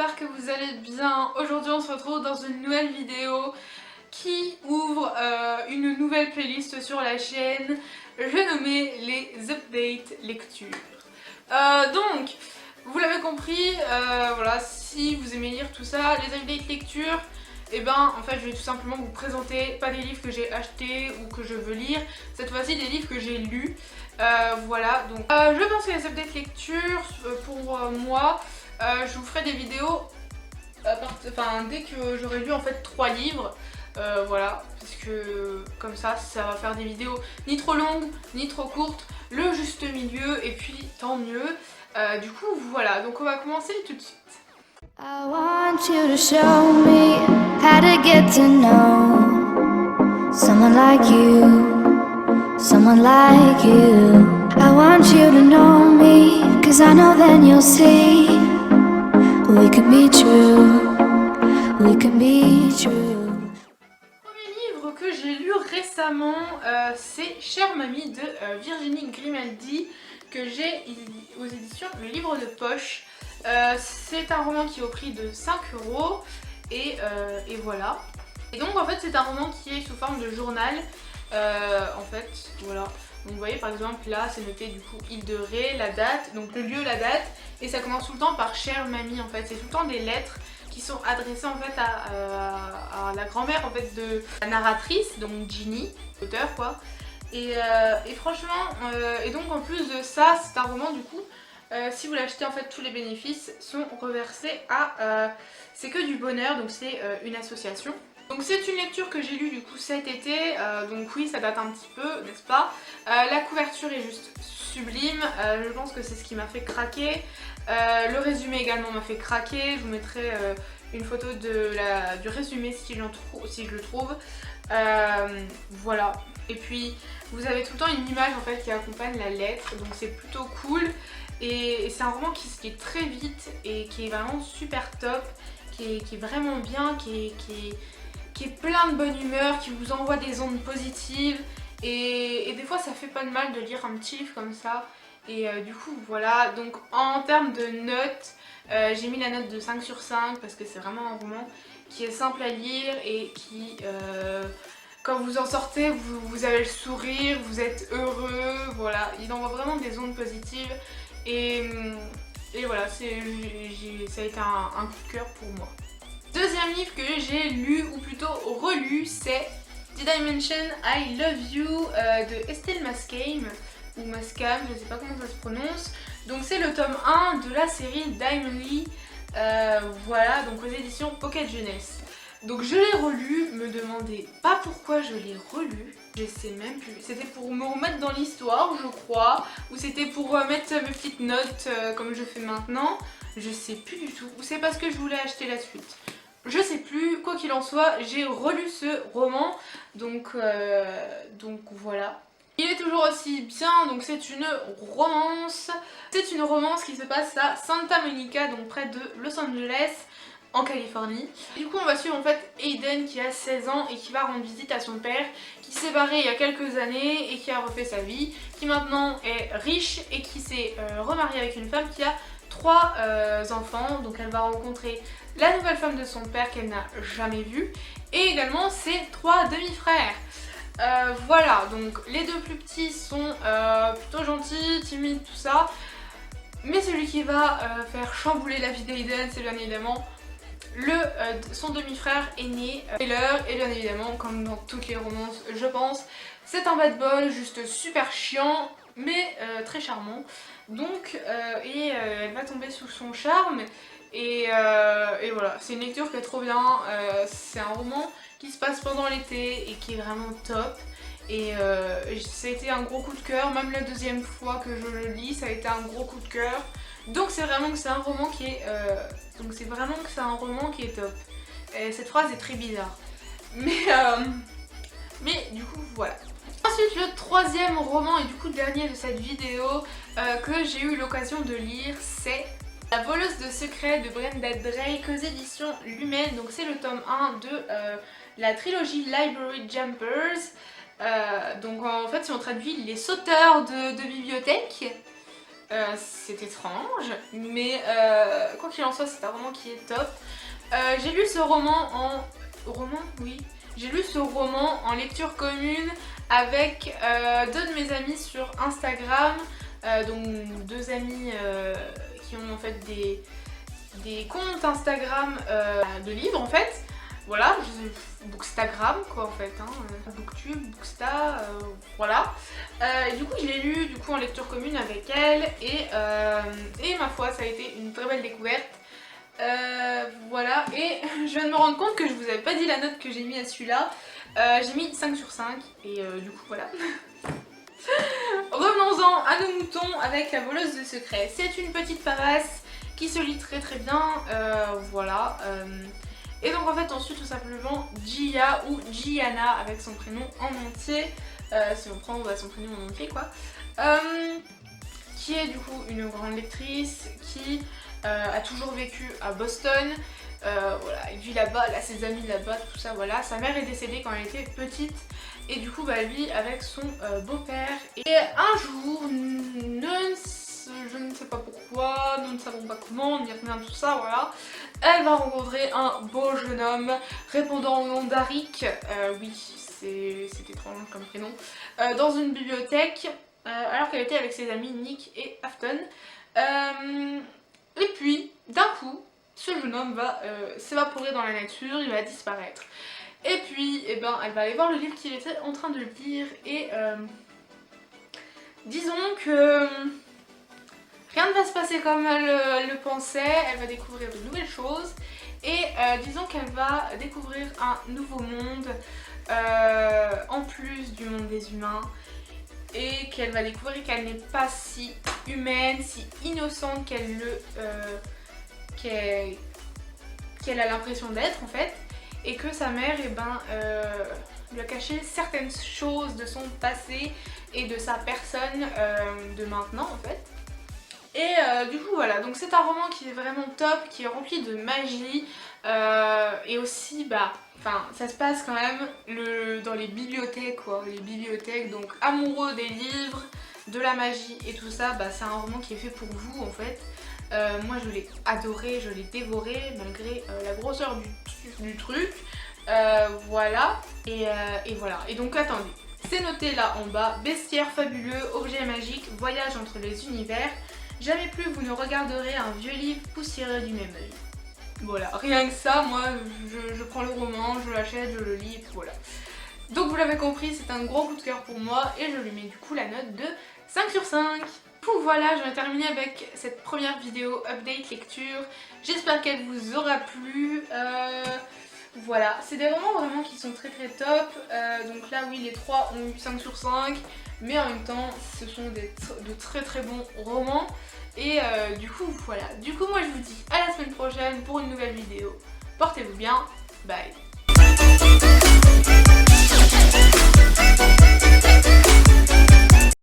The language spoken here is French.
j'espère que vous allez bien. Aujourd'hui on se retrouve dans une nouvelle vidéo qui ouvre une nouvelle playlist sur la chaîne. J'ai nommé les updates lecture. Donc, vous l'avez compris, voilà, si vous aimez lire tout ça, les updates lecture, et ben en fait je vais tout simplement vous présenter pas des livres que j'ai achetés ou que je veux lire, cette fois-ci des livres que j'ai lus. Voilà, donc je pense que les updates lecture pour moi, je vous ferai des vidéos dès que j'aurai lu en fait 3 livres. Voilà, parce que comme ça va faire des vidéos ni trop longues ni trop courtes, le juste milieu, et puis tant mieux. Du coup voilà, donc on va commencer tout de suite. I want you to show me how to get to know someone like you, someone like you. I want you to know me, 'cause I know then you'll see we can be true, we can be true. Le premier livre que j'ai lu récemment, c'est Chère Mamie de Virginie Grimaldi, que j'ai aux éditions Le Livre de Poche. C'est un roman qui est au prix de 5 € et voilà. Et donc en fait c'est un roman qui est sous forme de journal, en fait, voilà. Donc vous voyez par exemple là c'est noté du coup Île de Ré, la date, donc le lieu, la date, et ça commence tout le temps par Chère Mamie en fait, c'est tout le temps des lettres qui sont adressées en fait à la grand-mère en fait de la narratrice, donc Ginny, l'auteur quoi. Et franchement, et donc en plus de ça, c'est un roman du coup, si vous l'achetez en fait tous les bénéfices sont reversés à C'est que du bonheur, donc c'est une association. Donc c'est une lecture que j'ai lue du coup cet été, donc oui ça date un petit peu, n'est-ce pas. La couverture est juste sublime, je pense que c'est ce qui m'a fait craquer. Le résumé également m'a fait craquer, je vous mettrai une photo du résumé si je le trouve. Voilà, et puis vous avez tout le temps une image en fait qui accompagne la lettre, donc c'est plutôt cool. Et c'est un roman qui se lit très vite et qui est vraiment super top, qui est vraiment bien, qui est plein de bonne humeur, qui vous envoie des ondes positives. Et des fois ça fait pas de mal de lire un petit livre comme ça. Et du coup voilà, donc en termes de notes, j'ai mis la note de 5 sur 5 parce que c'est vraiment un roman qui est simple à lire et qui, quand vous en sortez, vous avez le sourire, vous êtes heureux, voilà, il envoie vraiment des ondes positives. Et voilà, ça a été un coup de cœur pour moi. Deuxième livre que j'ai lu, ou plutôt relu, c'est Did I Mention I Love You de Estelle Mascame, ou Mascame, je ne sais pas comment ça se prononce. Donc c'est le tome 1 de la série Diamond Lee, voilà, donc aux éditions Pocket Jeunesse. Donc je l'ai relu, me demandez pas pourquoi je l'ai relu, je sais même plus. C'était pour me remettre dans l'histoire je crois, ou c'était pour mettre mes petites notes comme je fais maintenant, je sais plus du tout, ou c'est parce que je voulais acheter la suite. Je sais plus, quoi qu'il en soit, j'ai relu ce roman, donc voilà. Il est toujours aussi bien, donc c'est une romance. C'est une romance qui se passe à Santa Monica, donc près de Los Angeles, en Californie. Du coup on va suivre en fait Aiden qui a 16 ans et qui va rendre visite à son père qui s'est barré il y a quelques années et qui a refait sa vie, qui maintenant est riche et qui s'est remarié avec une femme qui a 3 enfants. Donc elle va rencontrer la nouvelle femme de son père qu'elle n'a jamais vue et également ses 3 demi-frères. Voilà, donc les 2 plus petits sont plutôt gentils, timides, tout ça. Mais celui qui va faire chambouler la vie d'Aiden, c'est bien évidemment son demi-frère aîné, Taylor, et bien évidemment, comme dans toutes les romances, je pense, c'est un bad boy, juste super chiant, mais très charmant. Donc, elle va tomber sous son charme, et voilà, c'est une lecture qui est trop bien. C'est un roman qui se passe pendant l'été et qui est vraiment top. Et ça a été un gros coup de cœur, même la deuxième fois que je le lis, ça a été un gros coup de cœur. Donc c'est vraiment que c'est un roman qui est top. Et cette phrase est très bizarre. Mais du coup voilà. Ensuite le troisième roman et du coup le dernier de cette vidéo que j'ai eu l'occasion de lire, c'est La voleuse de secrets de Brenda Drake aux éditions Lumen. Donc c'est le tome 1 de la trilogie Library Jumpers. Donc en fait si on traduit les sauteurs de bibliothèque. c'est étrange, mais quoi qu'il en soit, c'est un roman qui est top. J'ai lu ce roman en... Oui. J'ai lu ce roman en lecture commune avec deux de mes amis sur Instagram, donc deux amis qui ont en fait des comptes Instagram de livres en fait. Voilà, Bookstagram quoi en fait, hein, Booktube, Booksta, voilà. Et du coup je l'ai lu en lecture commune avec elle et ma foi ça a été une très belle découverte. Voilà, et je viens de me rendre compte que je vous avais pas dit la note que j'ai mis à celui-là. J'ai mis 5 sur 5 et du coup voilà. Revenons-en à nos moutons avec La voleuse de secrets. C'est une petite parasse qui se lit très très bien, voilà. Et donc en fait ensuite tout simplement Gia ou Gianna avec son prénom en entier, si on prend son prénom en entier quoi, qui est du coup une grande lectrice qui a toujours vécu à Boston, voilà, elle vit là-bas, elle a ses amis là-bas, tout ça voilà. Sa mère est décédée quand elle était petite et du coup bah, elle vit avec son beau-père. Et un jour, je ne sais pas pourquoi, nous ne savons pas comment, ni rien de tout ça, voilà. Elle va rencontrer un beau jeune homme répondant au nom d'Arik, oui c'est étrange comme prénom, dans une bibliothèque alors qu'elle était avec ses amis Nick et Afton. Et puis d'un coup, ce jeune homme va s'évaporer dans la nature, il va disparaître. Et puis eh ben, elle va aller voir le livre qu'il était en train de lire et disons que... rien ne va se passer comme elle le pensait, elle va découvrir de nouvelles choses et disons qu'elle va découvrir un nouveau monde en plus du monde des humains et qu'elle va découvrir qu'elle n'est pas si humaine, si innocente qu'elle a l'impression d'être en fait, et que sa mère lui a caché certaines choses de son passé et de sa personne de maintenant en fait. Et du coup voilà, donc c'est un roman qui est vraiment top, qui est rempli de magie et aussi bah, enfin ça se passe quand même dans les bibliothèques quoi, les bibliothèques, donc amoureux des livres, de la magie et tout ça, bah c'est un roman qui est fait pour vous en fait. Moi je l'ai adoré, je l'ai dévoré malgré la grosseur du truc, voilà, et voilà. Et donc attendez, c'est noté là en bas: bestiaire fabuleux, objet magique, voyage entre les univers. Jamais plus vous ne regarderez un vieux livre poussiéreux du même œil. Voilà, rien que ça, moi je prends le roman, je l'achète, je le lis, et voilà. Donc vous l'avez compris, c'est un gros coup de cœur pour moi et je lui mets du coup la note de 5 sur 5. Pour voilà, je vais terminer avec cette première vidéo update lecture. J'espère qu'elle vous aura plu. Voilà, c'est des romans vraiment qui sont très très top. Donc là oui, les trois ont eu 5 sur 5. Mais en même temps, ce sont de très très bons romans. Et du coup, voilà. Du coup, moi je vous dis à la semaine prochaine pour une nouvelle vidéo. Portez-vous bien. Bye.